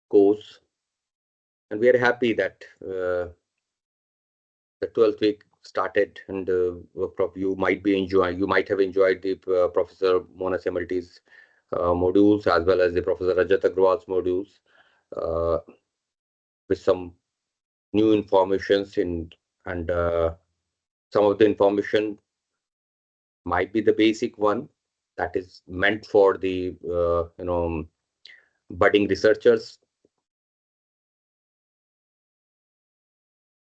course, and we are happy that the 12th week started, and you might have enjoyed the Professor Mona Semmelti's modules, as well as the Professor Rajat Agrawal's modules, uh, with some new informations in, and some of the information might be the basic one that is meant for the budding researchers.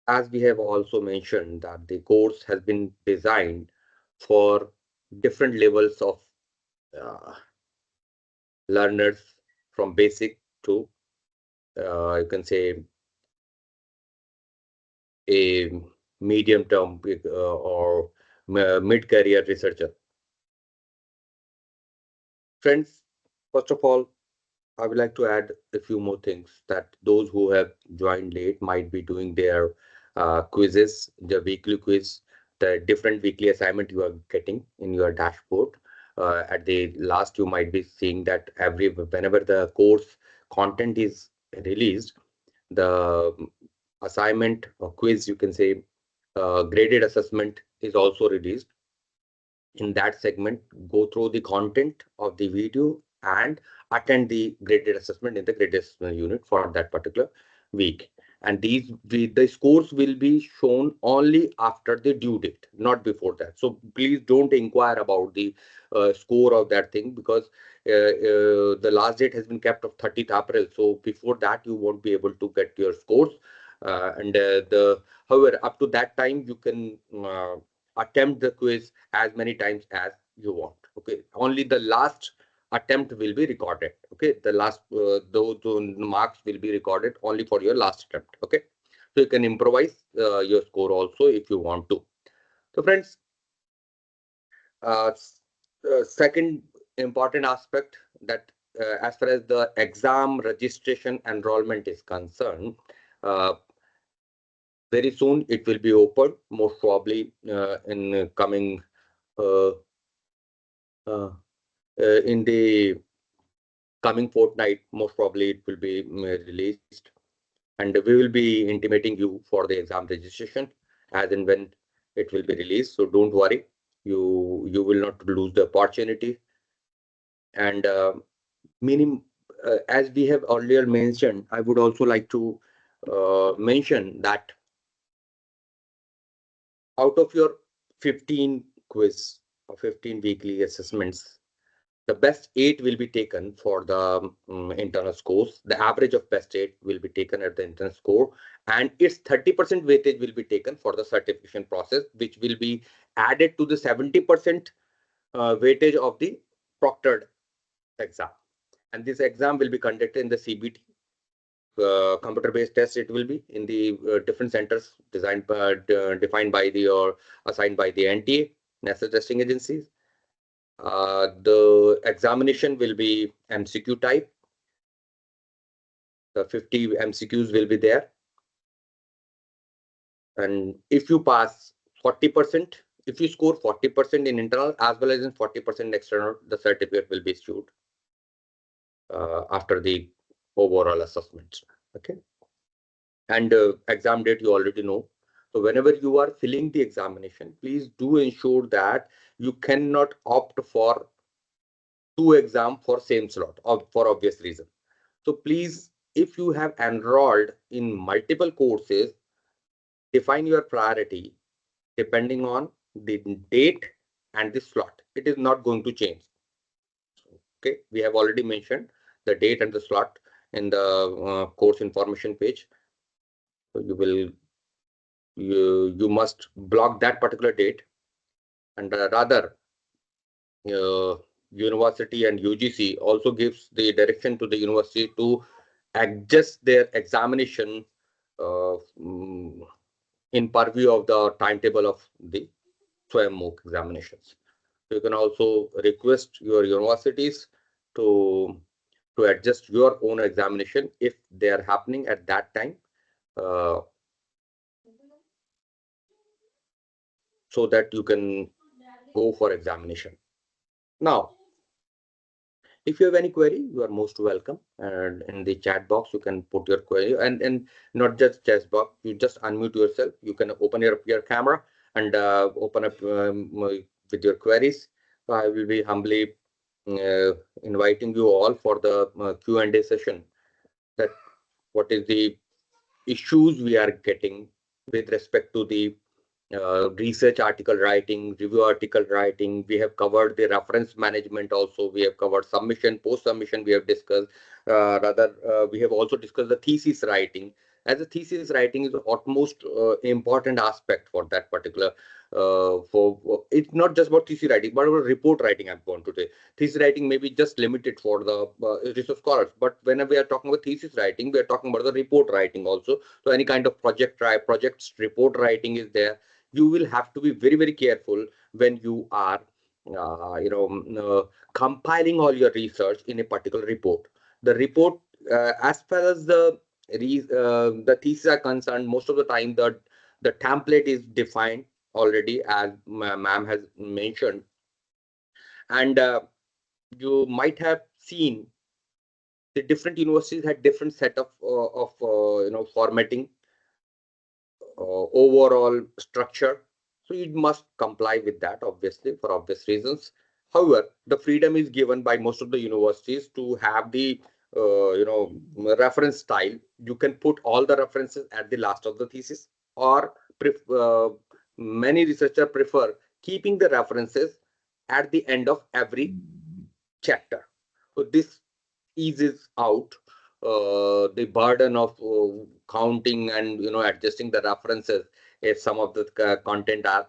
As we have also mentioned, that the course has been designed for different levels of uh, learners, from basic to you can say a medium term or mid-career researcher. Friends, first of all, I would like to add a few more things, that those who have joined late might be doing their quizzes, the weekly quiz, the different weekly assignment you are getting in your dashboard. At the last, you might be seeing that whenever the course content is released, the assignment or quiz, you can say, graded assessment is also released. In that segment, go through the content of the video and attend the graded assessment in the graded assessment unit for that particular week. And the scores will be shown only after the due date, not before that. So please don't inquire about the score of that thing, because the last date has been kept of 30th April. So before that, you won't be able to get your scores. However, up to that time, you can attempt the quiz as many times as you want. Okay, only the last attempt will be recorded. Okay, the last those marks will be recorded only for your last attempt. Okay, so you can improvise your score also if you want to. So friends, uh, second important aspect, that as far as the exam registration enrollment is concerned, uh, very soon it will be open, most probably in coming uh, uh, in the coming fortnight. Most probably it will be released, and we will be intimating you for the exam registration as and when it will be released. So don't worry, you will not lose the opportunity. And as we have earlier mentioned, I would also like to mention that out of your 15 quiz or 15 weekly assessments, the best 8 will be taken for the internal scores. The average of best 8 will be taken at the internal score, and its 30% weightage will be taken for the certification process, which will be added to the 70% weightage of the proctored exam. And this exam will be conducted in the CBT, computer-based test. It will be in the different centers defined by the or assigned by the NTA, National Testing Agencies. The examination will be MCQ type. The 50 MCQs will be there. And if you pass 40%, if you score 40% in internal as well as in 40% external, the certificate will be issued after the overall assessment. Okay. And exam date you already know. So whenever you are filling the examination, please do ensure that you cannot opt for 2 exams for same slot, for obvious reason. So please, if you have enrolled in multiple courses, define your priority depending on the date and the slot. It is not going to change. Okay, we have already mentioned the date and the slot in the course information page. So you must block that particular date, and rather university and UGC also gives the direction to the university to adjust their examination uh, mm, in purview of the timetable of the SWAYAM MOOC examinations. You can also request your universities to adjust your own examination if they are happening at that time, uh, so that you can go for examination. Now, If you have any query, you are most welcome. And in the chat box, you can put your query, and not just chat box. You just unmute yourself. You can open your camera and open up with your queries. So I will be humbly inviting you all for the Q&A session. That what is the issues we are getting with respect to the research article writing, review article writing. We have covered the reference management also. We have covered submission, post-submission we have discussed. We have also discussed the thesis writing. As a thesis writing is the utmost important aspect for that particular, it's not just about thesis writing, but about report writing I'm going to say. Thesis writing may be just limited for the research scholars, but whenever we are talking about thesis writing, we are talking about the report writing also. So any kind of projects report writing is there. You will have to be very, very careful when you are compiling all your research in a particular report. The report, as far as the thesis are concerned, most of the time the template is defined already, as ma'am has mentioned, and you might have seen the different universities had different set of formatting, overall structure. So you must comply with that, obviously, for obvious reasons. However, the freedom is given by most of the universities to have the reference style. You can put all the references at the last of the thesis, or many researchers prefer keeping the references at the end of every chapter. So this eases out the burden of counting and adjusting the references if some of the content are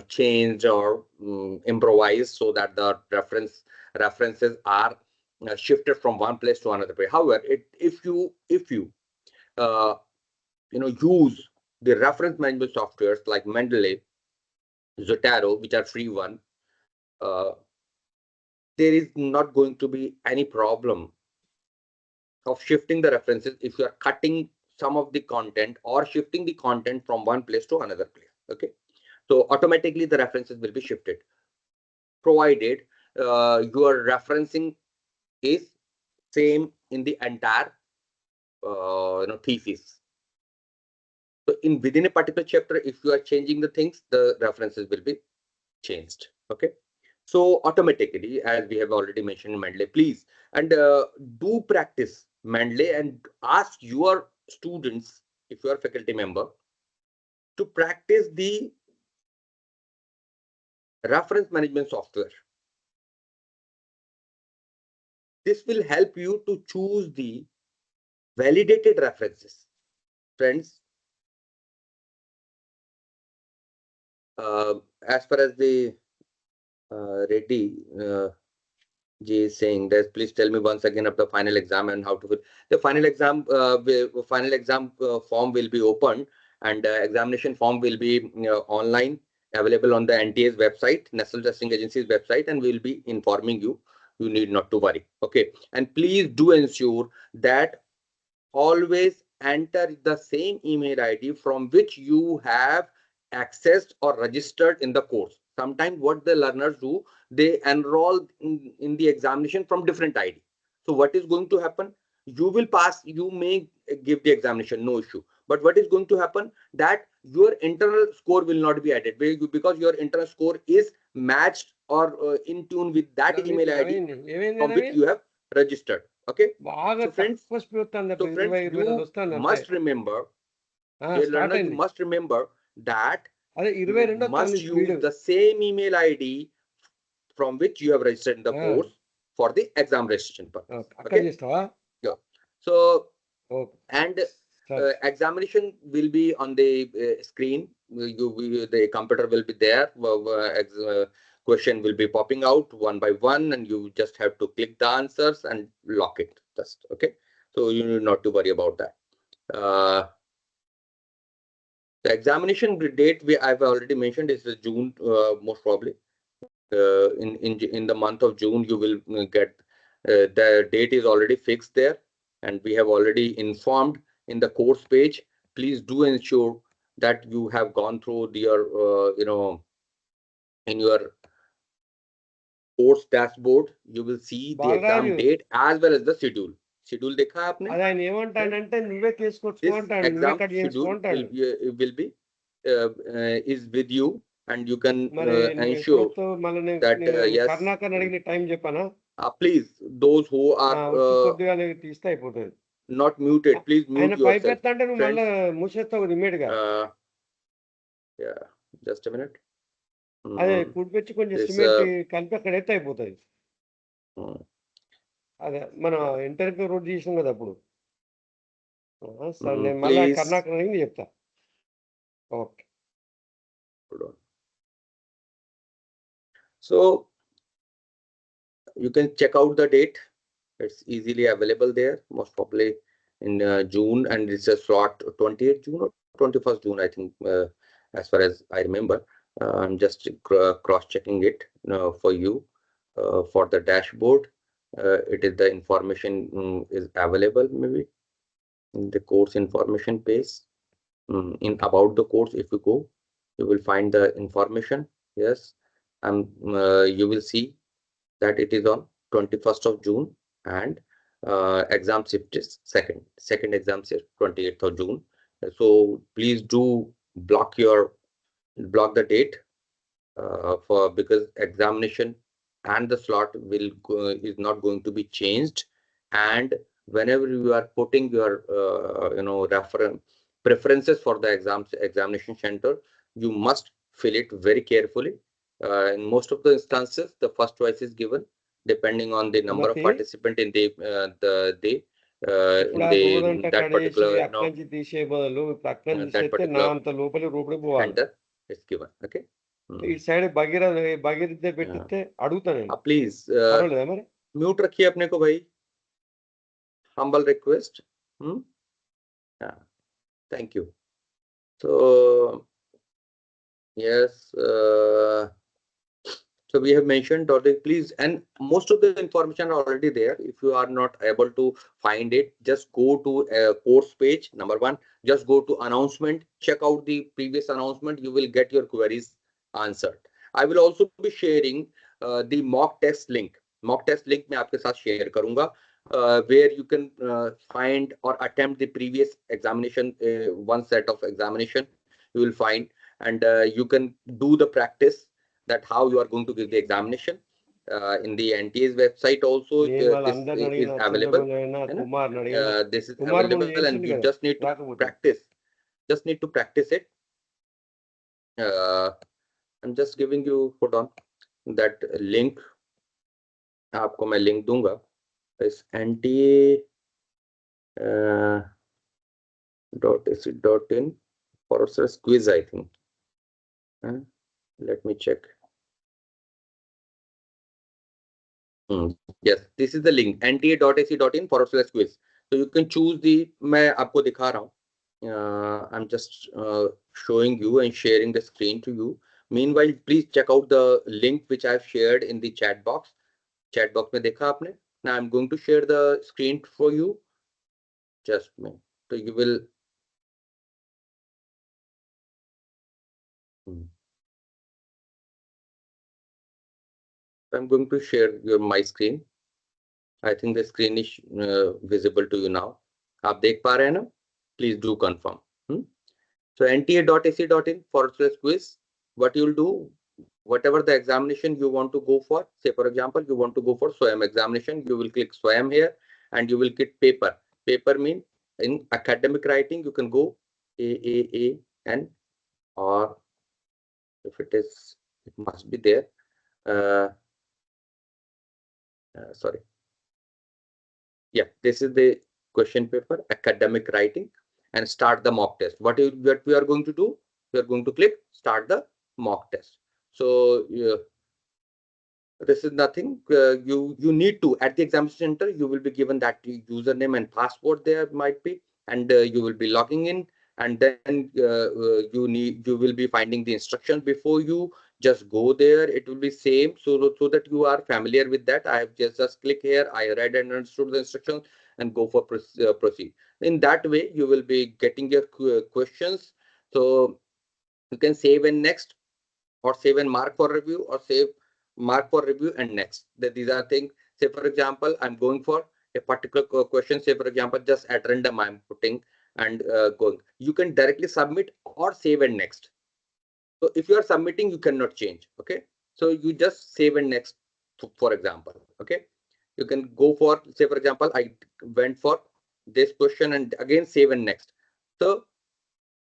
changed or improvised, so that the references are shifted from one place to another place. However, if you use the reference management softwares like Mendeley, Zotero, which are free one, there is not going to be any problem of shifting the references if you are cutting some of the content or shifting the content from one place to another place. Okay, so automatically the references will be shifted, provided your referencing is same in the entire thesis. So within a particular chapter, if you are changing the things, the references will be changed. Okay, so automatically, as we have already mentioned in Mendeley, please and do practice Mendeley and ask your students, if you are a faculty member, to practice the reference management software. This will help you to choose the validated references. Friends, as far as the Reddy G is saying that, please tell me once again of the final exam and how to fill. The final exam form will be opened, and examination form will be online, available on the NTA's website, National Testing Agency's website, and we'll be informing you. You need not to worry. Okay, and please do ensure that always enter the same email ID from which you have accessed or registered in the course. Sometimes what the learners do, they enroll in the examination from different ID. So what is going to happen? You will pass, you may give the examination, no issue. But what is going to happen, that your internal score will not be added because your internal score is matched or in tune with that email ID from which you have registered. Okay, so friends, you must remember, dear learners, you must remember that you must use the same email ID from which you have registered in the course for the exam registration purpose. Okay. Yeah. So and examination will be on the screen. The computer will be there. Question will be popping out one by one, and you just have to click the answers and lock it. Just okay. So you need not to worry about that. The examination date I've already mentioned is June, most probably. In the month of June, you will get the date is already fixed there, and we have already informed in the course page. Please do ensure that you have gone through your in your course dashboard, you will see the exam Balraju, date as well as the schedule. Schedule देखा है आपने? అది ఆయన ఏమంటాడంటే నువ్వే తీసుకొచ్చుకో This అంటాడు, నువ్వే exam cut చేసుకో schedule అంటాడు. will be is with you, and you can మరి నువ్వు ఎప్పుడు ensure వస్తావు? మళ్ళీ that నేను yes, కరుణాకర్ అడిగి టైం చెప్పానా? please, those who are వచ్చి కొద్దిగా తీస్తే అయిపోతుంది. not muted, please ఆయన mute పైప్ yourself. ఎత్తా అంటే నువ్వు మళ్ళీ మూసేస్తావు ఇమ్మీడియట్ గా. Yeah, just a minute. అదే కుడిపెచ్చి కొంచెం సిమెంట్ కలిపి అక్కడ ఎత్తే అయిపోతుంది. అదే మన ఇంటర్వ్యూ రోడ్ చేసినాం కదా అప్పుడు. సరే నేను మళ్ళీ కర్ణాకర్ అడిగి చెప్తా. Okay. So you can check out the date. It's easily available there, most probably in June, and it's a slot 28th June or 21st June, I think, as far as I remember. I'm just cross-checking it for you for the dashboard. It is the information is available maybe in the course information page. In about the course, if you go, you will find the information. Yes, and you will see that it is on 21st of June, and exam shift is second exam shift 28th of June. So please do block the date for, because examination and the slot will is not going to be changed, and whenever you are putting your preferences for the examination center, you must fill it very carefully. In most of the instances, the first choice is given depending on the number of participants in that particular center is given. Okay. ఇటు side Bhagiratha పెట్టితే అడుగుతాను. Please mute रखिए अपने को भाई, humble request. Thank you. So yes, so we have mentioned topic, please, and most of the information are already there. If you are not able to find it, just go to course page. Number one, just go to announcement, check out the previous announcement. You will get your queries answered. I will also be sharing the mock test link. Mock test link मैं आपके साथ share करूँगा, where you can find or attempt the previous examination, one set of examination you will find, and you can do the practice that how you are going to give the examination. In the NTA's website also this is available. This is available, and you just need to practice it. I'm just giving you, hold on, that link. आपको मैं link दूंगा इस nta.ac.in/quiz, I think. Let me check. Yes, this is the link, nta.ac.in/quiz. So you can choose the, मैं आपको दिखा रहा हूँ. I'm just showing you and sharing the screen to you. Meanwhile, please check out the link which I've shared in the chat box. Chat box में देखा आपने? Now I'm going to share the screen for you. Just a minute. So you will. I'm going to share my screen. I think the screen is visible to you now. आप देख पा रहे हैं ना? Please do confirm. So nta.ac.in/quiz. What you'll do, whatever the examination you want to go for, say for example you want to go for SWAYAM examination, you will click SWAYAM here, and you will click paper. Paper mean in academic writing you can go AAAN, or if it is, it must be there. Sorry. Yeah, this is the question paper, academic writing, and start the mock test. What we are going to do? We are going to click start the mock test. So this is nothing. You need to, at the examination center, you will be given that username and password there might be, and you will be logging in, and then you will be finding the instructions before you. Just go there. It will be same, so that you are familiar with that. I have just click here. I read and understood the instructions and go for proceed. In that way, you will be getting your questions. So you can save and next, or save and mark for review, or save mark for review, and next. These are things. Say for example, I'm going for a particular question. Say for example, just at random I'm putting and going. You can directly submit or save and next. So if you are submitting, you cannot change. Okay. So you just save and next, for example. Okay. You can go for, say for example, I went for this question and again save and next. So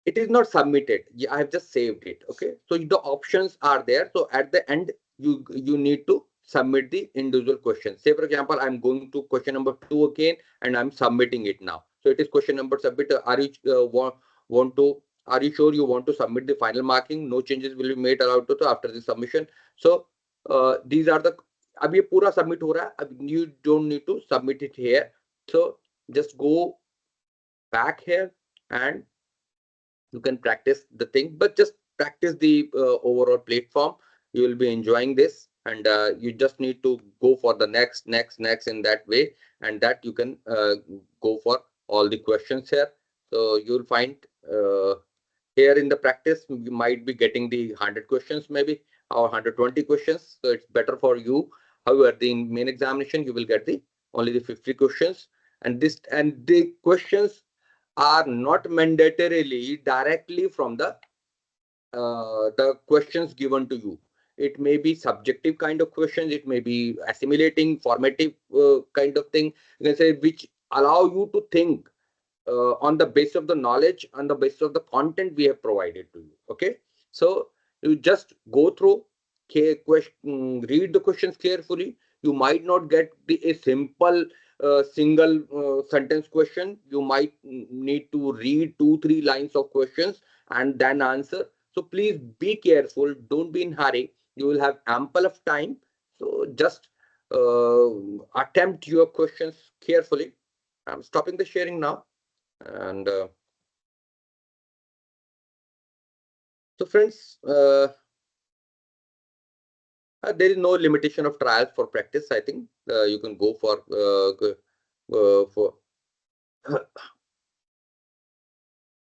it is not submitted. Yeah, I have just saved it. Okay. So the options are there. So at the end, you need to submit the individual question. Say for example, I'm going to question number 2 again and I'm submitting it now. So it is question number submit. Are you want to, are you sure you want to submit the final marking? No changes will be made allowed to after the submission. So these are the, अब ये पूरा submit हो रहा है. अब you don't need to submit it here. So just go back here and you can practice the thing, but just practice the overall platform. You will be enjoying this, and you just need to go for the next in that way, and that you can go for all the questions here. So you'll find here in the practice you might be getting the 100 questions maybe, or 120 questions, so it's better for you. However, the main examination you will get the only the 50 questions, and the questions are not mandatorily directly from the questions given to you. It may be subjective kind of questions. It may be assimilating, formative kind of thing. You can say which allow you to think on the basis of the knowledge, on the basis of the content we have provided to you. Okay, so you just go through question, read the questions carefully. You might not get a simple single sentence question. You might need to read 2-3 lines of questions and then answer. So please be careful. Don't be in hurry. You will have ample of time. So just attempt your questions carefully. I'm stopping the sharing now. And so friends, there is no limitation of trials for practice. I think you can go for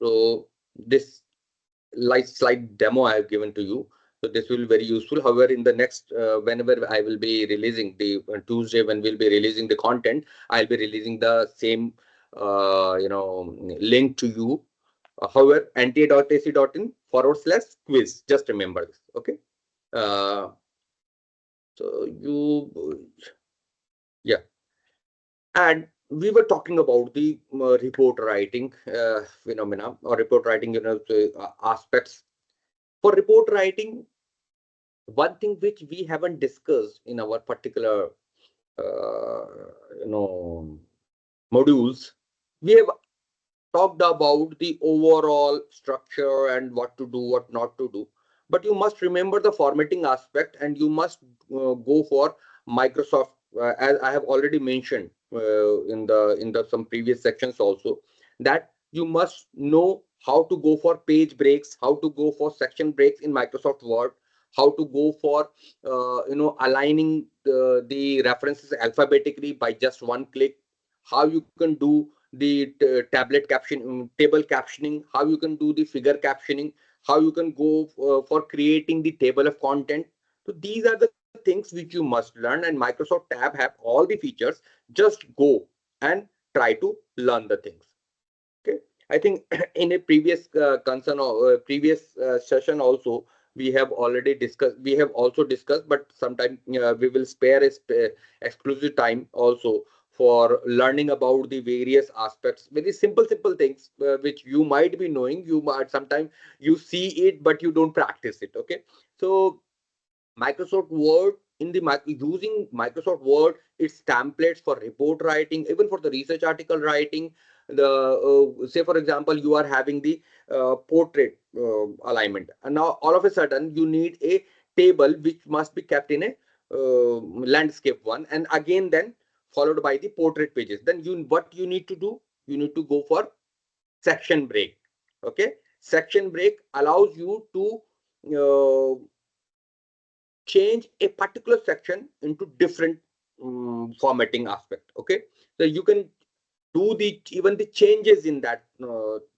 so this slide demo I have given to you. So this will be very useful. However, in the next whenever I will be releasing the Tuesday, when we'll be releasing the content, I'll be releasing the same link to you. However, nta.ac.in/quiz. Just remember this. Okay. So yeah, and we were talking about the report writing phenomena, or report writing aspects. For report writing, one thing which we haven't discussed in our particular uh, modules, we have talked about the overall structure and what to do, what not to do. But you must remember the formatting aspect, and you must go for Microsoft, as I have already mentioned in the some previous sections also, that you must know how to go for page breaks, how to go for section breaks in Microsoft Word, how to go for aligning the references alphabetically by just one click, how you can do the tablet caption, table captioning, how you can do the figure captioning, how you can go for creating the table of content. So these are the things which you must learn, and Microsoft Tab have all the features. Just go and try to learn the things. Okay, I think in a previous concern or previous session also we have already discussed. We have also discussed, but sometime we will spare exclusive time also for learning about the various aspects. Very simple things which you might be knowing. You might sometimes you see it, but you don't practice it. Okay, so Microsoft Word, in the using Microsoft Word, its templates for report writing, even for the research article writing. The say for example, you are having the portrait alignment, and now all of a sudden you need a table which must be kept in a landscape one, and again then followed by the portrait pages. Then what you need to do? You need to go for section break. Okay, section break allows you to change a particular section into different formatting aspect. Okay, so you can do the even the changes in that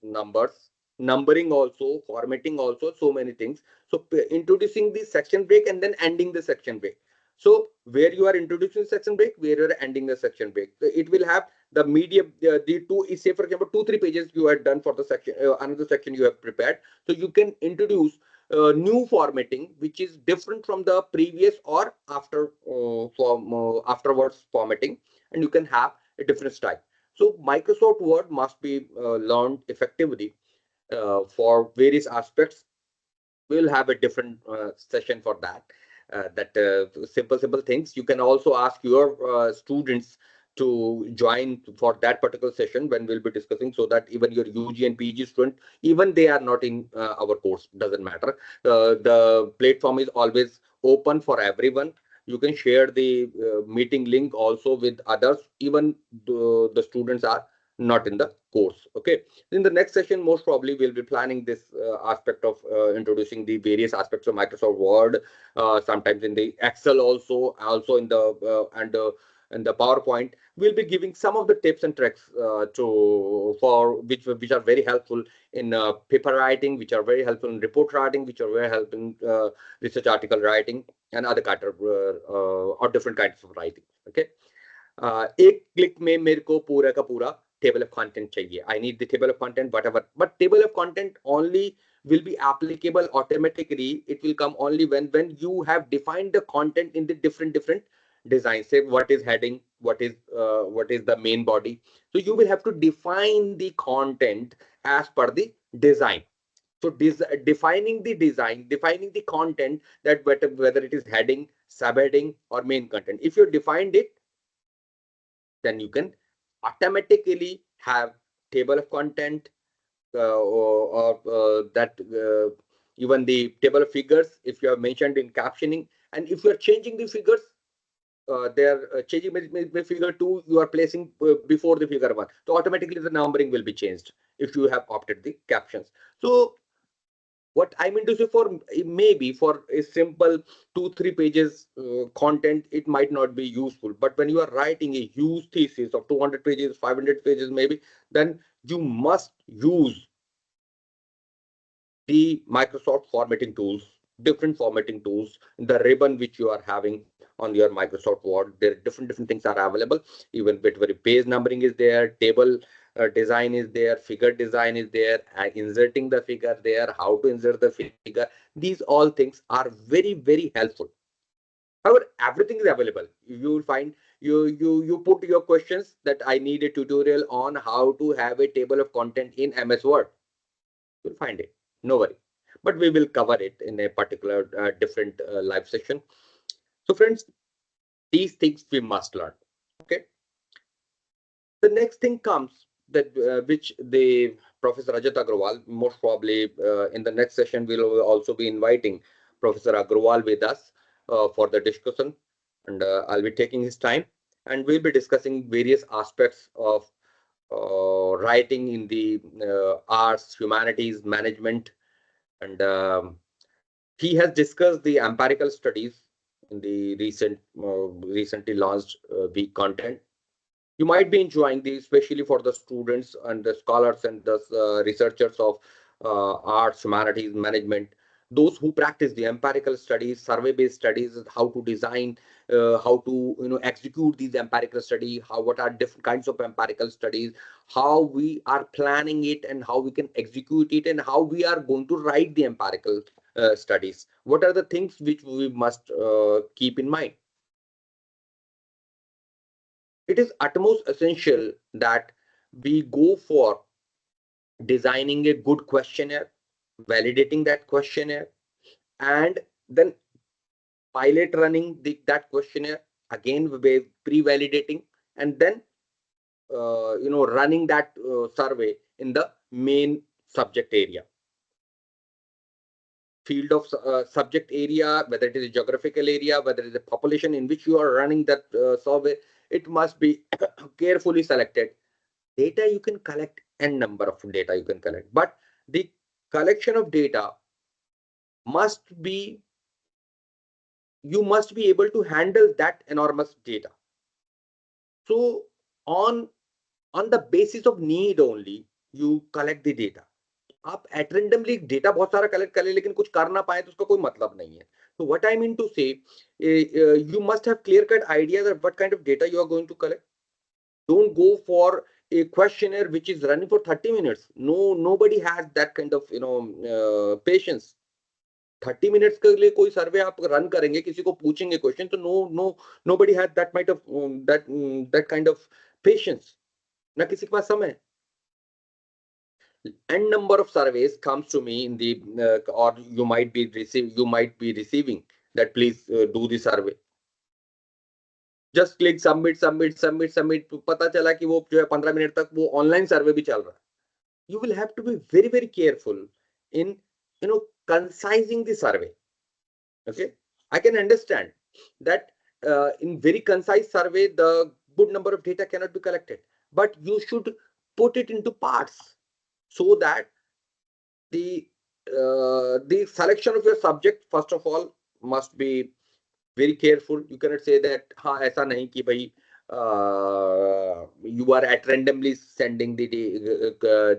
numbers. numbering also, formatting also, so many things. So introducing the section break and then ending the section break. So where you are introducing section break, where you are ending the section break, it will have the medium, the two, say for example, 2-3 pages you have done for the section, another section you have prepared. So you can introduce new formatting which is different from the previous or afterwards formatting, and you can have a different style. So Microsoft Word must be learned effectively for various aspects. We'll have a different session for that. Simple things. You can also ask your students to join for that particular session when we'll be discussing, so that even your UG and PG student, even they are not in our course, doesn't matter. The platform is always open for everyone. You can share the meeting link also with others, even the students are not in the course. Okay. In the next session, most probably we'll be planning this aspect of introducing the various aspects of Microsoft Word, sometimes in the Excel also in the PowerPoint. We'll be giving some of the tips and tricks for which are very helpful in paper writing, which are very helpful in report writing, which are very helpful in research article writing, and other kind of or different kinds of writing. Okay. एक click में मेरे को पूरा का पूरा table of content चाहिए. I need the table of content, whatever. But table of content only will be applicable automatically. It will come only when you have defined the content in the different designs. Say what is heading, what is the main body. So you will have to define the content as per the design. So defining the design, defining the content, that whether it is heading, subheading, or main content. If you defined it, then you can automatically have table of content or that even the table of figures if you have mentioned in captioning. And if you are changing the figures, they are changing figure 2, you are placing before the figure 1, so automatically the numbering will be changed if you have opted the captions. So what I mean to say, for maybe for a simple 2-3 pages content, it might not be useful. But when you are writing a huge thesis of 200 pages, 500 pages, maybe, then you must use the Microsoft formatting tools, different formatting tools, the ribbon which you are having on your Microsoft Word. There are different things are available. Even bit very page numbering is there, table design is there, figure design is there, inserting the figure there, how to insert the figure. These all things are very helpful. However, everything is available. You will find, you put your questions that I need a tutorial on how to have a table of content in MS Word. You'll find it. No worry. But we will cover it in a particular different live session. So friends, these things we must learn. Okay. The next thing comes that which the Professor Rajat Agrawal, most probably in the next session, we'll also be inviting Professor Agrawal with us for the discussion, and I'll be taking his time, and we'll be discussing various aspects of writing in the arts, humanities, management, and he has discussed the empirical studies in the recently launched week content. You might be enjoying these, especially for the students and the scholars and the researchers of arts, humanities, management. Those who practice the empirical studies, survey-based studies, how to design, how to execute these empirical studies, what are different kinds of empirical studies, how we are planning it, and how we can execute it, and how we are going to write the empirical studies. What are the things which we must keep in mind? It is utmost essential that we go for designing a good questionnaire, validating that questionnaire, and then pilot running that questionnaire again, pre-validating, and then running that survey in the main subject area, field of subject area, whether it is a geographical area, whether it is a population in which you are running that survey. It must be carefully selected. Data you can collect, n number of data you can collect, but the collection of data must be, you must be able to handle that enormous data. So on the basis of need only, you collect the data. आप eight randomly data बहुत सारा collect कर ले लेकिन कुछ कर ना पाए तो उसका कोई मतलब नहीं है. So what I mean to say, you must have clear-cut idea that what kind of data you are going to collect. Don't go for a questionnaire which is running for 30 minutes. No, nobody has that kind of patience. 30 minutes के लिए कोई सर्वे आप run करेंगे, किसी को पूछेंगे question, तो nobody has that might of that kind of patience. ना किसी के पास समय. N number of surveys comes to me in the or you might be receiving that please do the survey. Just click submit. पता चला कि वो जो है 15 मिनट तक वो ऑनलाइन सर्वे भी चल रहा है. You will have to be very, very careful in concising the survey. Okay, I can understand that in very concise survey the good number of data cannot be collected, but you should put it into parts so that the selection of your subject first of all must be very careful. You cannot say that हाँ ऐसा नहीं कि भाई you are at randomly sending the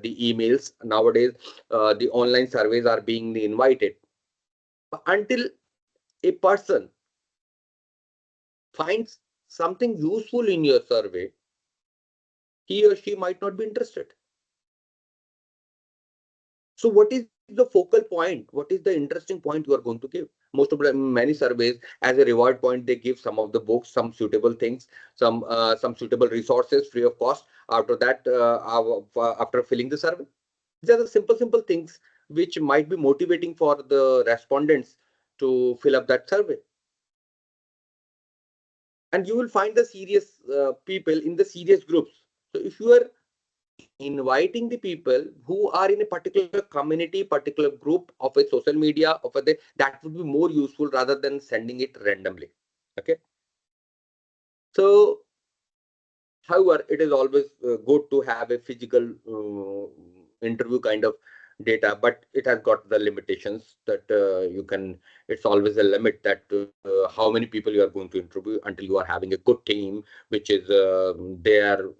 emails. Nowadays the online surveys are being invited. Until a person finds something useful in your survey, he or she might not be interested. So what is the focal point? What is the interesting point you are going to give? Most of many surveys, as a reward point, they give some of the books, some suitable things, some suitable resources free of cost. After that, after filling the survey, these are the simple things which might be motivating for the respondents to fill up that survey. And you will find the serious people in the serious groups. So if you are inviting the people who are in a particular community, particular group of a social media, that would be more useful rather than sending it randomly. Okay. So, however, it is always good to have a physical interview kind of data, but it has got the limitations that it's always a limit that how many people you are going to interview until you are having a good team, which is there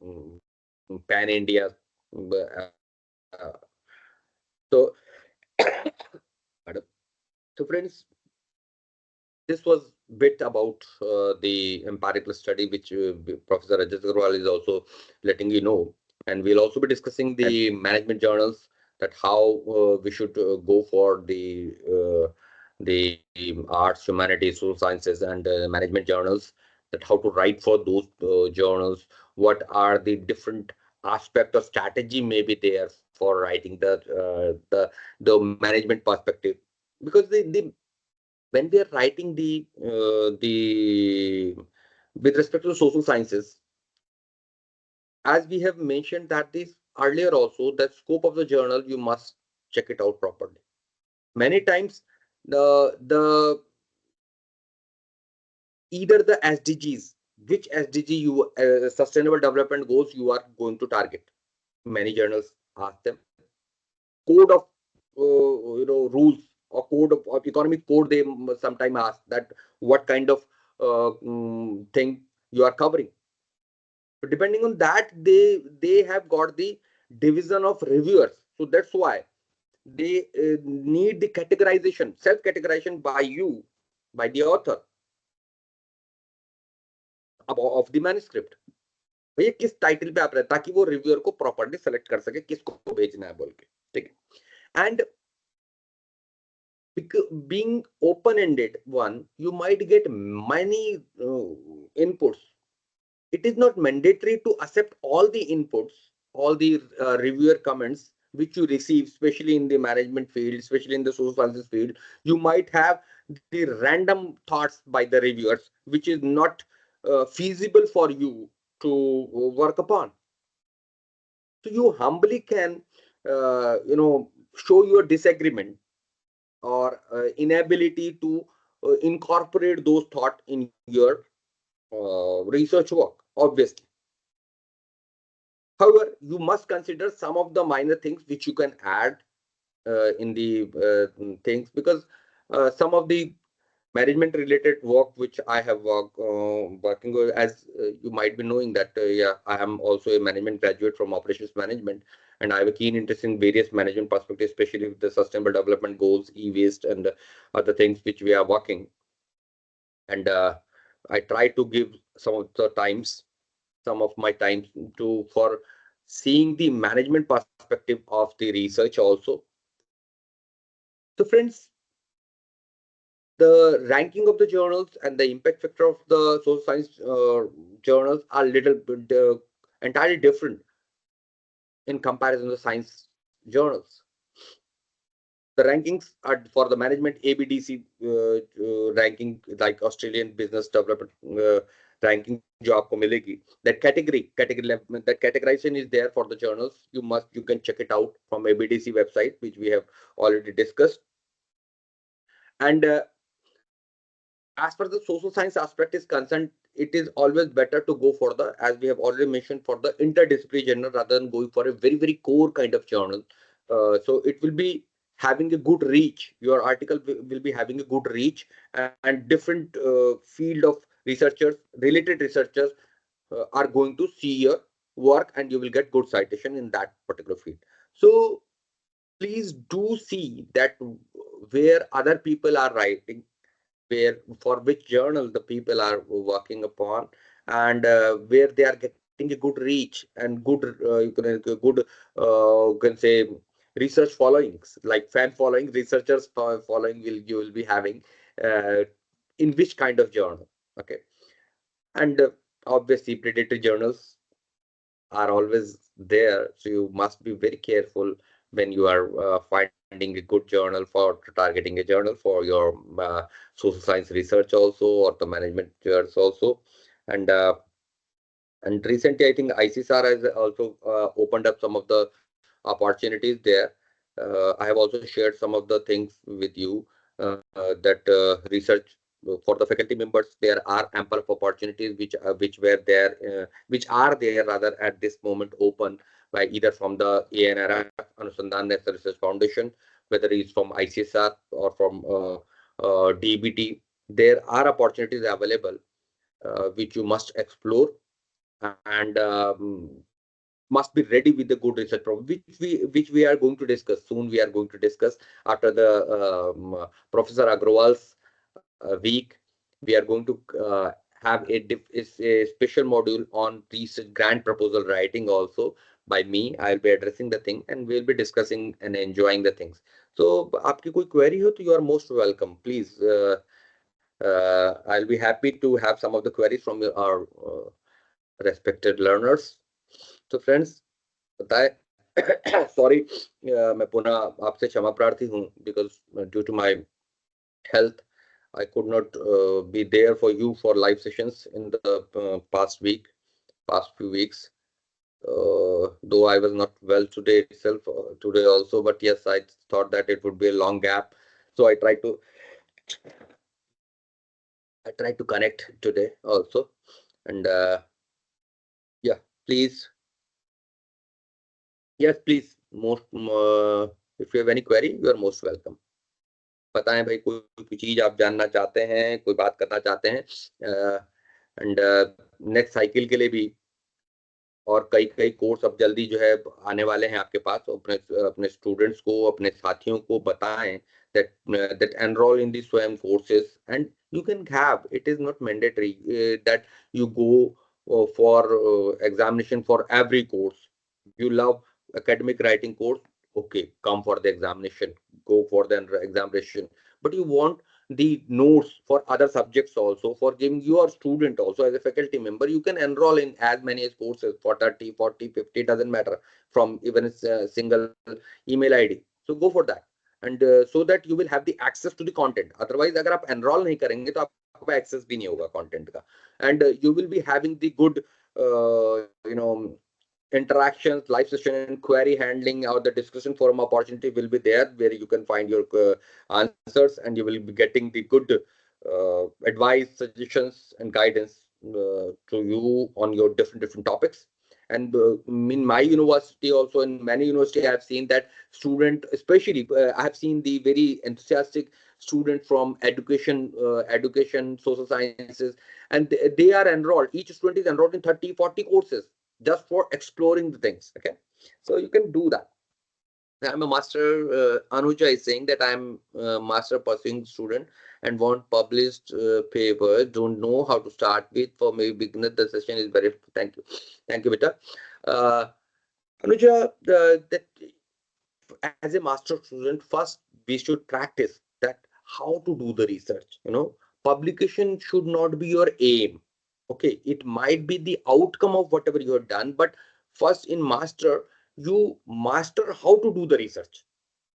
pan India. So, so friends, this was bit about the empirical study which Professor Rajat Agarwal is also letting you know, and we'll also be discussing the management journals, that how we should go for the arts, humanities, social sciences, and management journals, that how to write for those journals, what are the different aspect of strategy may be there for writing the management perspective, because when we are writing the with respect to social sciences, as we have mentioned that this earlier also, the scope of the journal, you must check it out properly. Many times the either the SDGs, which SDG you sustainable development goals you are going to target. Many journals ask them code of rules or code of economic code. They sometimes ask that what kind of thing you are covering. So depending on that, they have got the division of reviewers. So that's why they need the categorization, self-categorization by you, by the author of the manuscript. भैया किस title पे आप रहे, ताकि वो reviewer को properly select कर सके किसको भेजना है बोल के. ठीक है. And being open-ended one, you might get many inputs. It is not mandatory to accept all the inputs, all the reviewer comments which you receive, especially in the management field, especially in the social sciences field. You might have the random thoughts by the reviewers, which is not feasible for you to work upon. So you humbly can, show your disagreement or inability to incorporate those thoughts in your research work, obviously. However, you must consider some of the minor things which you can add in the things, because some of the management related work which I have working with, as you might be knowing that yeah, I am also a management graduate from operations management, and I have a keen interest in various management perspectives, especially with the sustainable development goals, e-waste, and other things which we are working. And I try to give some of my time to for seeing the management perspective of the research also. So friends, the ranking of the journals and the impact factor of the social science journals are little bit entirely different in comparison to science journals. The rankings are for the management ABDC ranking, like Australian Business Development ranking जो आपको मिलेगी, that that categorization is there for the journals. You can check it out from ABDC website, which we have already discussed. And as per the social science aspect is concerned, it is always better to go for the, as we have already mentioned, for the interdisciplinary journal rather than going for a very, very core kind of journal. So it will be having a good reach. Your article will be having a good reach, and different field of researchers, related researchers are going to see your work, and you will get good citation in that particular field. So please do see that where other people are writing, where for which journal the people are working upon, and where they are getting a good reach and good you can say research followings, like fan following, researchers following will you will be having uh, in which kind of journal. Okay. And obviously predatory journals are always there, so you must be very careful when you are finding a good journal for targeting a journal for your social science research also, or the management journals also. And recently I think ICSR has also opened up some of the opportunities there. I have also shared some of the things with you, that research for the faculty members, there are ample of opportunities which were there, which are there rather at this moment open by either from the ANRF, Anusandhan National Research Foundation, whether it's from ICSR or from DBT. There are opportunities available which you must explore, and must be ready with the good research problem, which we are going to discuss soon. We are going to discuss after the Professor Agrawal's week. We are going to have a special module on research grant proposal writing also by me. I'll be addressing the thing, and we'll be discussing and enjoying the things. So आपकी कोई query हो तो you are most welcome. Please, I'll be happy to have some of the queries from our respected learners. So friends, बताए sorry, मैं पुनः आपसे क्षमा प्रार्थी हूँ, because due to my health I could not be there for you for live sessions in the past few weeks. Though I was not well today itself, today also, but yes, I thought that it would be a long gap, so I tried to connect today also. And yeah, please, yes, please, if you have any query, you are most welcome. बताएं भाई, कोई चीज आप जानना चाहते हैं, कोई बात करना चाहते हैं, एंड नेक्स्ट साइकिल के लिए भी, और कई कई कोर्स अब जल्दी जो है आने वाले हैं आपके पास, तो अपने स्टूडेंट्स को, अपने साथियों को बताएं that enroll in the SWAYAM courses, and you can have, it is not mandatory that you go for examination for every course. You love academic writing course, okay, come for the examination, go for the examination. But you want the notes for other subjects also, for giving your student also as a faculty member, you can enroll in as many as courses for 30, 40, 50, doesn't matter, from even a single email ID. So go for that, and so that you will have the access to the content. Otherwise अगर आप enroll नहीं करेंगे तो आपको access भी नहीं होगा content का, and you will be having the good interactions, live session, and query handling, or the discussion forum opportunity will be there, where you can find your answers, and you will be getting the good advice, suggestions, and guidance to you on your different topics. And in my university, also in many university, I have seen that student, especially I have seen the very enthusiastic student from education, social sciences, and they are enrolled. Each student is enrolled in 30, 40 courses just for exploring the things. Okay, so you can do that. I'm a master. Anuja is saying that I'm a master pursuing student and want published papers. Don't know how to start with. For maybe beginner, the session is very. Thank you, Beta. Uh, Anuja, that as a master student, first we should practice that how to do the research. Publication should not be your aim. Okay, it might be the outcome of whatever you have done, but first in master, you master how to do the research.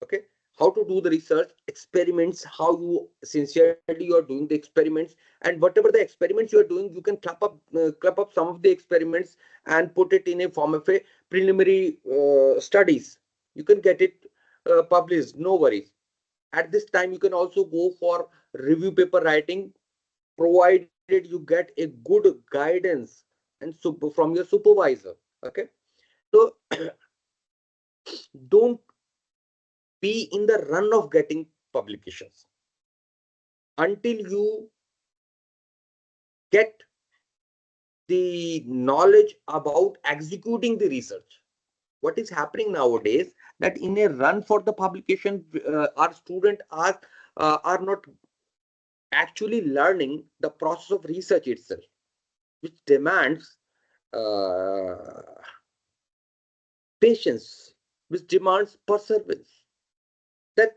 Okay, how to do the research, experiments, how you sincerely you are doing the experiments, and whatever the experiments you are doing, you can clap up some of the experiments and put it in a form of a preliminary studies. You can get it published, no worries. At this time you can also go for review paper writing, provided you get a good guidance and from your supervisor. Okay, so don't be in the run of getting publications until you get the knowledge about executing the research. What is happening nowadays, that in a run for the publication, our students are not actually learning the process of research itself, which demands uh, patience, which demands perseverance. That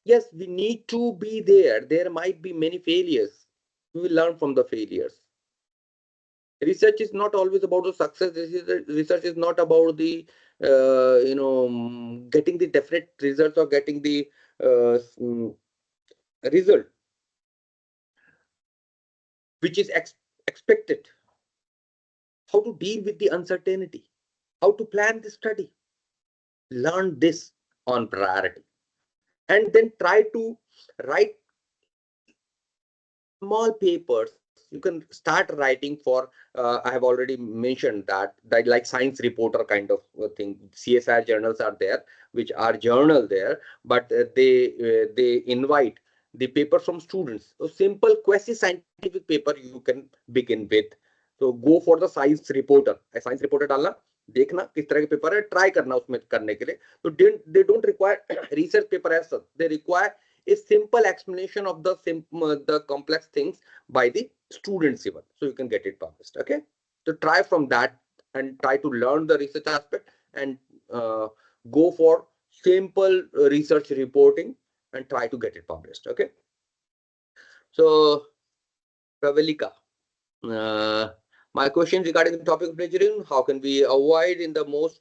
yes, we need to be there. There might be many failures. We will learn from the failures. Research is not always about the success. Research is not about the getting the definite results or getting the result which is expected. How to deal with the uncertainty, how to plan the study. Learn this on priority, and then try to write small papers. You can start writing for I have already mentioned that like science reporter kind of thing. CSIR journals are there, which are journal there, but they invite the paper from students. So simple quasi scientific paper you can begin with. So go for the science reporter. Science reporter डालना, देखना किस तरह के paper है, try करना उसमें करने के लिए. तो they don't require research paper as such. They require a simple explanation of the complex things by the students even, so you can get it published. Okay, so try from that and try to learn the research aspect, and go for simple research reporting and try to get it published. Okay, so Pravalika, my question regarding the topic of plagiarism: how can we avoid in the most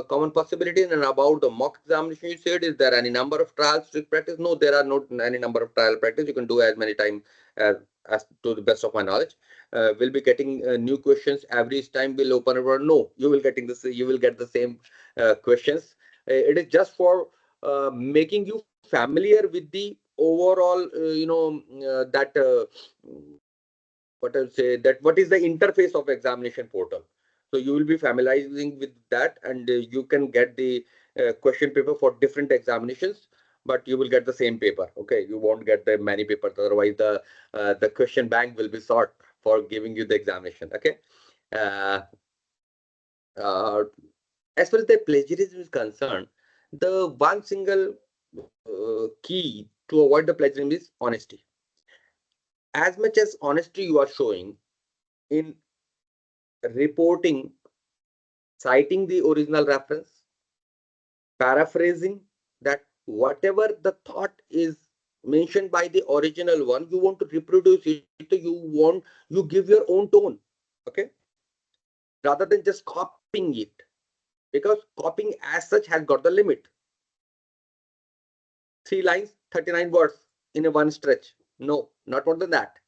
common possibility? And about the mock examination, you said, is there any number of trials to practice? No, there are not any number of trial practice. You can do as many times as to the best of my knowledge. We'll be getting new questions every time we'll open a word. No, you will getting this. You will get the same questions. It is just for making you familiar with the overall, that. What I'll say, that what is the interface of examination portal. So you will be familiarizing with that, and you can get the question paper for different examinations, but you will get the same paper. Okay, you won't get the many papers, otherwise the question bank will be short for giving you the examination. Okay, uh, uh, as far as the plagiarism is concerned, the one single key to avoid the plagiarism is honesty. As much as honesty you are showing in reporting, citing the original reference, paraphrasing that whatever the thought is mentioned by the original one, you want to reproduce it, you give your own tone. Okay, rather than just copying it, because copying as such has got the limit. 3 lines, 39 words in a one stretch. No, not more than that.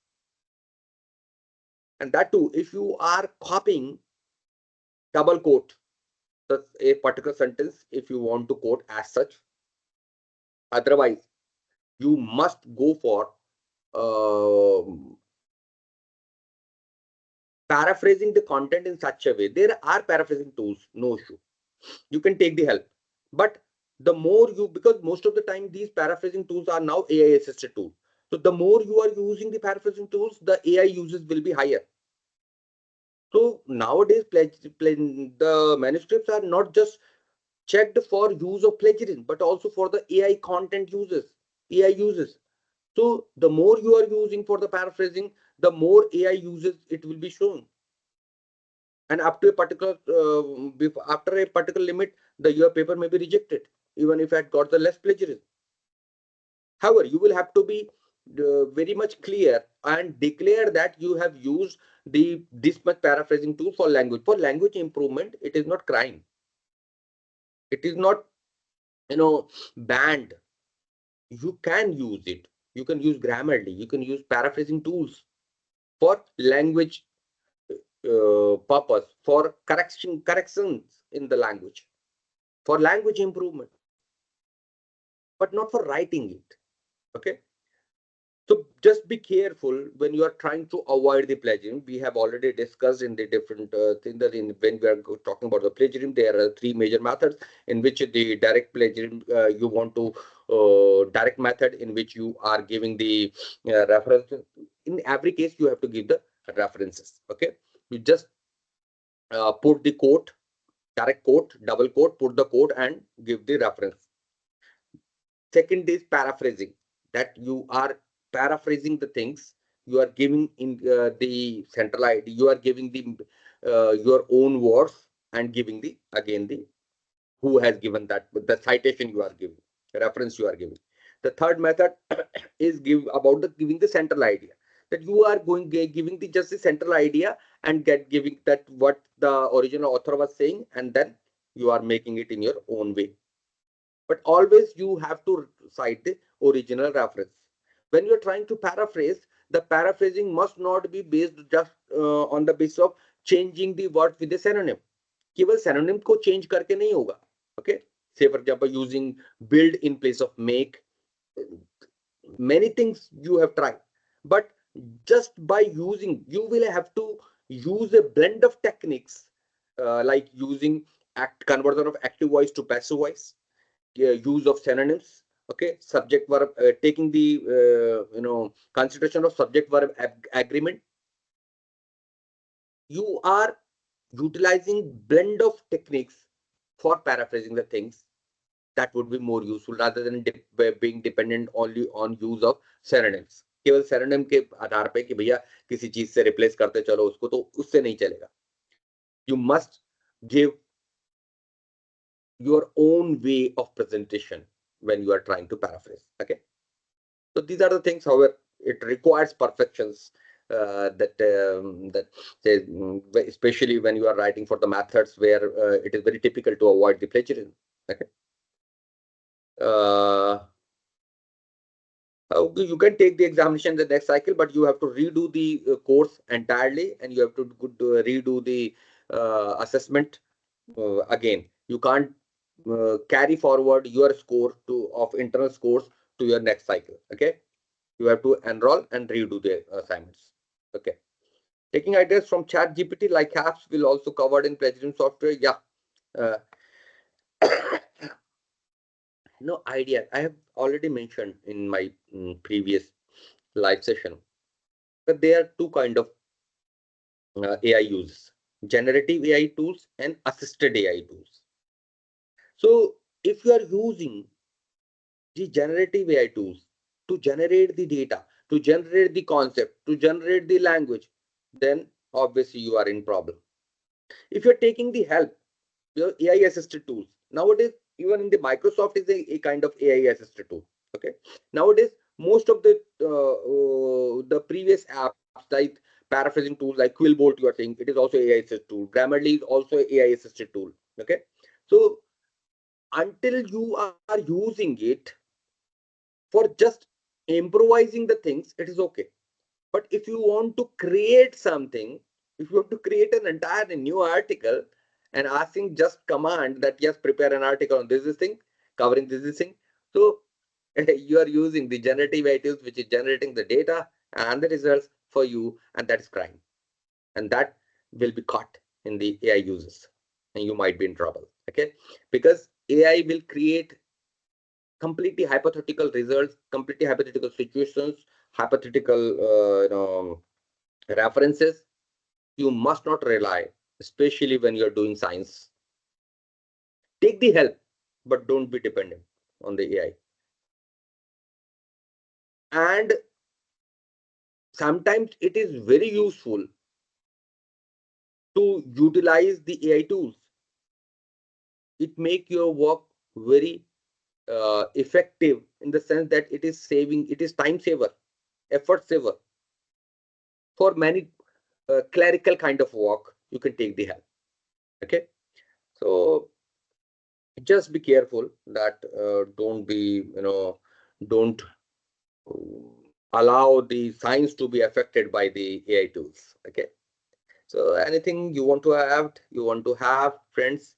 And that too, if you are copying, double quote a particular sentence if you want to quote as such. Otherwise, you must go for paraphrasing the content in such a way. There are paraphrasing tools, no issue. You can take the help. But the more you, because most of the time these paraphrasing tools are now AI assisted tools. So the more you are using the paraphrasing tools, the AI uses will be higher. So nowadays, the manuscripts are not just checked for use of plagiarism, but also for the AI content uses, AI uses. So the more you are using for the paraphrasing, the more AI uses it will be shown. And up to a particular, after a particular limit, your paper may be rejected, even if it got the less plagiarism. However, you will have to be very much clear and declare that you have used this much paraphrasing tool for language. For language improvement, it is not crime. It is not, banned. You can use it. You can use Grammarly. You can use paraphrasing tools for language purpose, for corrections in the language, for language improvement, but not for writing it. Okay. So just be careful when you are trying to avoid the plagiarism. We have already discussed in the different thing that when we are talking about the plagiarism, there are three major methods in which the direct plagiarism, you want to direct method in which you are giving the reference. In every case, you have to give the references. Okay, you just put the quote, direct quote, double quote, put the quote and give the reference. Second is paraphrasing, that you are paraphrasing the things, you are giving in the central ID, you are giving the your own words and giving the again the who has given that, the citation you are giving, the reference you are giving. The third method is giving the central idea, that you are giving the just the central idea and giving that what the original author was saying, and then you are making it in your own way. But always you have to cite the original reference. When you're trying to paraphrase, the paraphrasing must not be based just on the basis of changing the word with a synonym. केवल synonym को change करके नहीं होगा. Okay, say for example using build in place of make. Many things you have tried, but just by using, you will have to use a blend of techniques, like using conversion of active voice to passive voice, use of synonyms. Okay, subject verb, taking the consideration of subject verb agreement. You are utilizing blend of techniques for paraphrasing the things. That would be more useful rather than being dependent only on use of synonyms. केवल synonym के आधार पे कि भैया किसी चीज से replace करते चलो उसको, तो उससे नहीं चलेगा. You must give your own way of presentation when you are trying to paraphrase. Okay, so these are the things. However, it requires perfections, that especially when you are writing for the methods where it is very typical to avoid the plagiarism. Okay, you can take the examination the next cycle, but you have to redo the course entirely, and you have to redo the assessment again. You can't carry forward your score of internal scores to your next cycle. Okay, you have to enroll and redo the assignments. Okay, taking ideas from chat GPT like apps will also covered in plagiarism software. Yeah. No idea. I have already mentioned in my previous live session that there are two kind of AI use: generative AI tools and assisted AI tools. So if you are using the generative AI tools to generate the data, to generate the concept, to generate the language, then obviously you are in problem. If you're taking the help, your AI assisted tools, nowadays, even in the Microsoft is a kind of AI assisted tool. Okay. Nowadays, most of the previous apps like paraphrasing tools like Quillbolt, you are saying it is also AI assisted tool. Grammarly is also AI assisted tool. Okay. So until you are using it for just improvising the things, it is okay. But if you want to create something, if you want to create an entire new article and asking just command that yes, prepare an article on this thing, covering this thing, so you are using the generative AI tools which is generating the data and the results for you, and that is crime. and that will be caught in the AI uses, and you might be in trouble. Okay, because AI will create completely hypothetical results, completely hypothetical situations, hypothetical references. You must not rely, especially when you're doing science. Take the help, but don't be dependent on the AI. And sometimes it is very useful to utilize the AI tools. It make your work very effective in the sense that it is time saver, effort saver. For many clerical kind of work, you can take the help. Okay, so just be careful that don't allow the science to be affected by the AI tools. Okay, so anything you want to have, friends?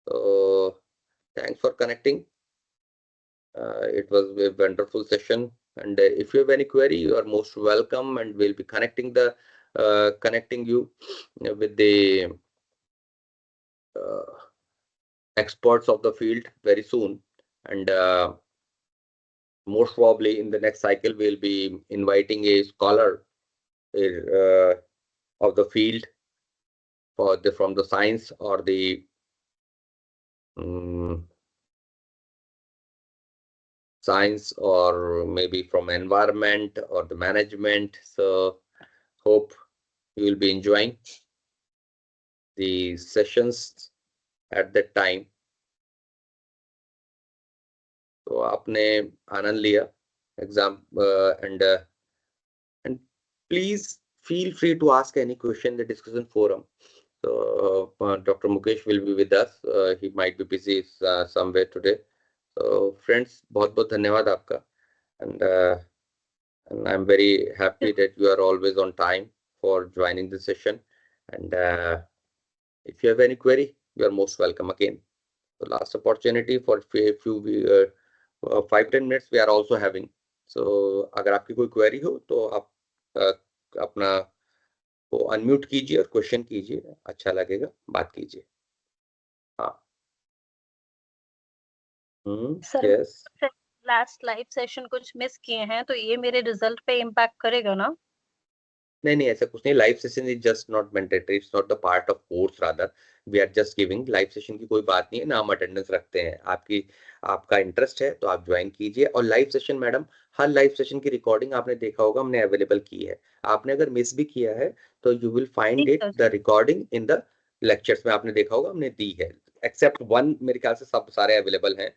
So thanks for connecting. It was a wonderful session, and if you have any query, you are most welcome, and we'll be connecting you with the experts of the field very soon. And most probably in the next cycle, we'll be inviting a scholar of the field from the science or the science, or maybe from environment or the management. So hope you will be enjoying the sessions at that time. तो आपने आनंद लिया exam, and please feel free to ask any question in the discussion forum. So Dr. Mukesh will be with us. He might be busy somewhere today. So friends, बहुत बहुत धन्यवाद आपका, and I'm very happy that you are always on time for joining the session. And if you have any query, you are most welcome again. The last opportunity for a few 5-10 minutes we are also having. So अगर आपकी कोई query हो तो आप अपना को unmute कीजिए और क्वेश्चन कीजिए, अच्छा लगेगा, बात कीजिए. हाँ. Sir, yes. Last live session कुछ मिस किए हैं तो ये मेरे रिजल्ट पे इम्पैक्ट करेगा ना? नहीं, ऐसा कुछ नहीं. Live session is just not mandatory, it's not the part of course, rather we are just giving. Live session की कोई बात नहीं है ना, हम अटेंडेंस रखते हैं. आपका इंटरेस्ट है तो आप ज्वाइन कीजिए. और लाइव सेशन मैडम, हर लाइव सेशन की रिकॉर्डिंग आपने देखा होगा हमने अवेलेबल की है. आपने अगर मिस भी किया है तो you will find it the recording in the lectures में, आपने देखा होगा हमने दी है. एक्सेप्ट वन, मेरे ख्याल से सब सारे अवेलेबल हैं.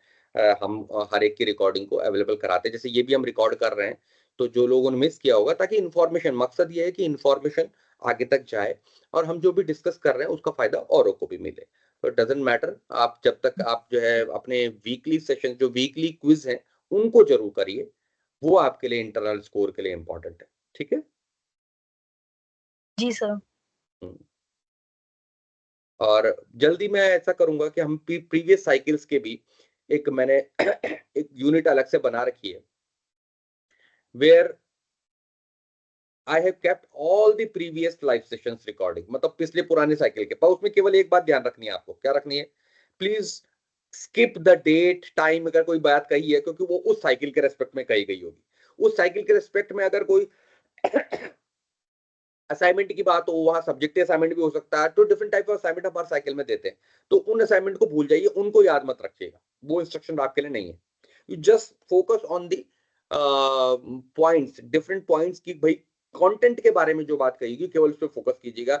हम हर एक की रिकॉर्डिंग को अवेलेबल कराते हैं. जैसे ये भी हम रिकॉर्ड कर रहे हैं, तो जो लोगों ने मिस किया होगा, ताकि इन्फॉर्मेशन, मकसद ये है कि इन्फॉर्मेशन आगे तक जाए और हम जो भी डिस्कस कर रहे हैं उसका फायदा औरों को भी मिले. तो इट डजंट मैटर, आप जब तक आप जो है अपने वीकली सेशन, जो वीकली क्विज है, उनको जरूर करिए. वो आपके लिए इंटरनल स्कोर के लिए इंपॉर्टेंट है. ठीक है जी सर. और जल्दी मैं ऐसा करूंगा कि हम प्रीवियस साइकिल्स के भी मैंने एक यूनिट अलग से बना रखी है, where I have kept all the previous live sessions recording. मतलब पिछले पुराने साइकिल के, पर उसमें केवल एक बात ध्यान रखनी है आपको. क्या रखनी है? Please skip the date time अगर कोई बात कही है, क्योंकि वो उस साइकिल के रेस्पेक्ट में कही गई होगी. उस साइकिल के रेस्पेक्ट में अगर कोई असाइनमेंट की बात हो, वहां सब्जेक्ट असाइनमेंट भी हो सकता है. तो डिफरेंट टाइप ऑफ असाइनमेंट हमारे साइकिल में देते हैं, तो उन असाइनमेंट को भूल जाइए, उनको याद मत रखिएगा. वो इंस्ट्रक्शन आपके लिए नहीं है. You just focus on the points, different points की भाई कंटेंट के बारे में जो बात कहेगी केवल उस पर फोकस कीजिएगा.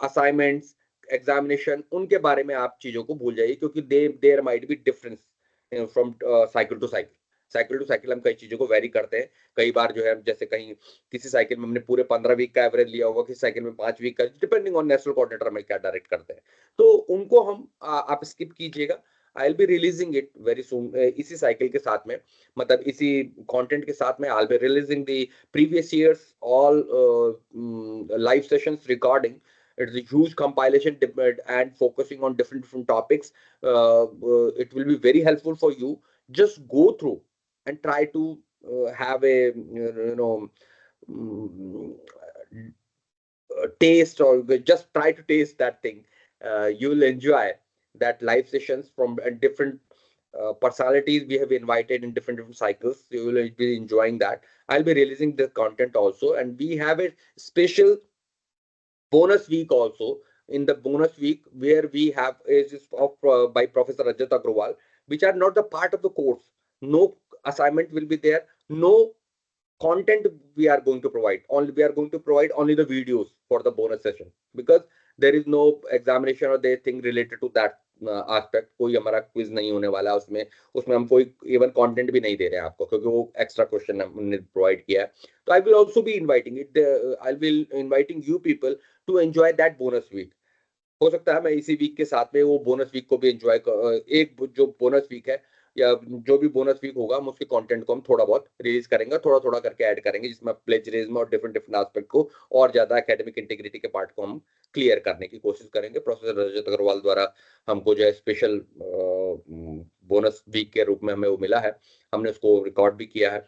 असाइनमेंट्स, एग्जामिनेशन, उनके बारे में आप चीजों को भूल जाइए, क्योंकि there might be difference from cycle to cycle. Cycle to cycle हम कई चीजों को वेरी करते हैं. कई बार जो है, जैसे कहीं किसी साइकिल में हमने पूरे 15 वीक का एवरेज लिया होगा, किसी साइकिल में 5 वीक का, डिपेंडिंग ऑन नेशनल कोऑर्डिनेटर में क्या डायरेक्ट करते हैं. तो उनको हम आप स्किप कीजिएगा. I will be releasing it very soon. इसी साइकिल के साथ में, मतलब इसी कंटेंट के साथ में, I will be releasing the previous years all live sessions recording. It's a huge compilation and focusing on different topics. It will be very helpful for you. Just go through and try to have a taste or just try to taste that thing. You will enjoy that live sessions from different personalities we have invited in different cycles. You will be enjoying that. I'll be releasing the content also, and we have a special bonus week also. In the bonus week, where we have is of by Professor Rajat Agrawal, which are not the part of the course. No assignment will be there. No content we are going to provide. Only we are going to provide only the videos for the bonus session, because there is no examination or they thing related to that aspect. कोई हमारा quiz नहीं होने वाला है उसमें. उसमें हम कोई इवन कंटेंट भी नहीं दे रहे हैं आपको, क्योंकि वो एक्स्ट्रा क्वेश्चन हमने प्रोवाइड किया है. तो I will also be inviting it, I will inviting you people to enjoy that bonus week. हो सकता है मैं इसी वीक के साथ में वो बोनस वीक को भी एंजॉय, एक जो बोनस वीक है या जो भी बोनस वीक होगा, हम उसके कंटेंट को हम थोड़ा बहुत रिलीज करेंगे, थोड़ा थोड़ा करके ऐड करेंगे, जिसमें प्लेजरिज्म और डिफरेंट डिफरेंट एस्पेक्ट को और ज्यादा एकेडमिक इंटीग्रिटी के पार्ट को हम क्लियर करने की कोशिश करेंगे. प्रोफेसर रजत अग्रवाल द्वारा हमको जो है स्पेशल बोनस वीक के रूप में हमें वो मिला है, हमने उसको रिकॉर्ड भी किया है.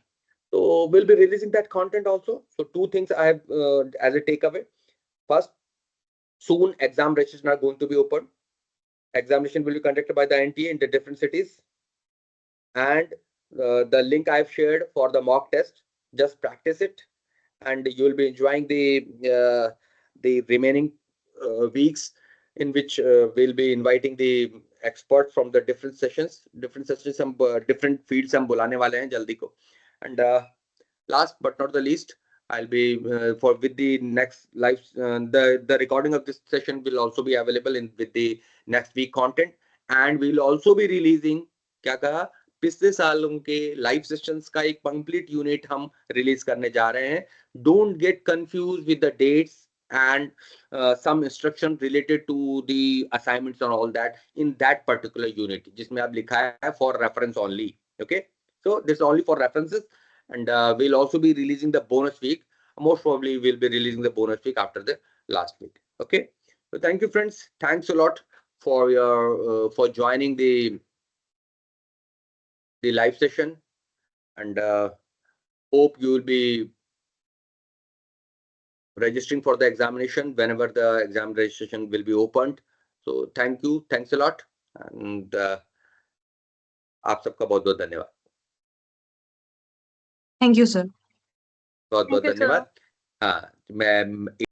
तो will be releasing that content also. So two things I have as a takeaway. First, soon exam registration are going to be open. Examination will be conducted by the NTA in the different cities, and the link I've shared for the mock test, just practice it, and you will be enjoying the remaining weeks, in which we'll be inviting the experts from the different sessions. हम different fields हम बुलाने वाले हैं जल्दी को. And last but not the least, I'll be for with the next live the recording of this session will also be available in with the next week content, and we'll also be releasing क्या कहा पिछले सालों के live sessions का एक complete unit हम release करने जा रहे हैं. Don't get confuse with the dates and some instruction related to the assignments and all that in that particular unit जिसमें आप लिखा है for reference only. Okay, so this is only for references, and we'll also be releasing the bonus week. Most probably we'll be releasing the bonus week after the last week. Okay, so thank you friends, thanks a lot for your for joining the live session, and hope you will be registering for the examination whenever the exam registration will be opened. So thank you, thanks a lot, and आप सबका बहुत बहुत धन्यवाद. Thank you sir. बहुत बहुत Thank you, sir. धन्यवाद. हाँ, मैं